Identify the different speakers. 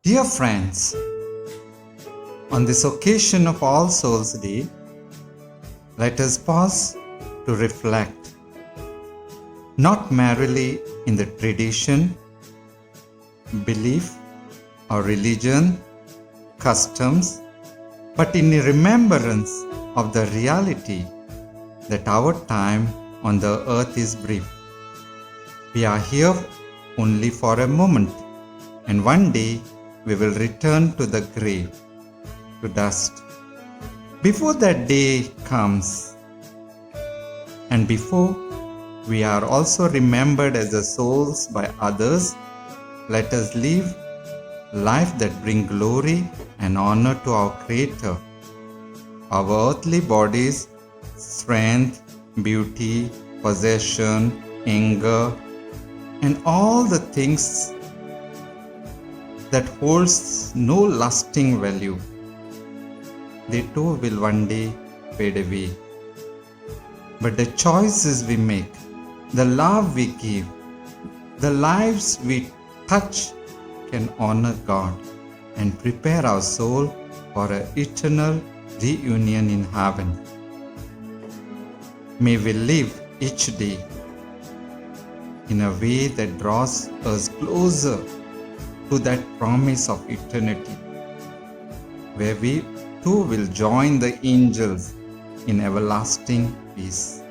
Speaker 1: Dear friends, on this occasion of All Souls Day, let us pause to reflect, not merely in the tradition, belief, or religion, customs, but in remembrance of the reality that our time on the earth is brief. We are here only for a moment, and one day we will return to the grave, to dust. Before that day comes, and before we are also remembered as the souls by others, let us live life that brings glory and honor to our Creator. Our earthly bodies, strength, beauty, possession, anger, and all the things that holds no lasting value, they too will one day fade away. But the choices we make, the love we give, the lives we touch can honor God and prepare our soul for an eternal reunion in heaven. May we live each day in a way that draws us closer to that promise of eternity, where we too will join the angels in everlasting peace.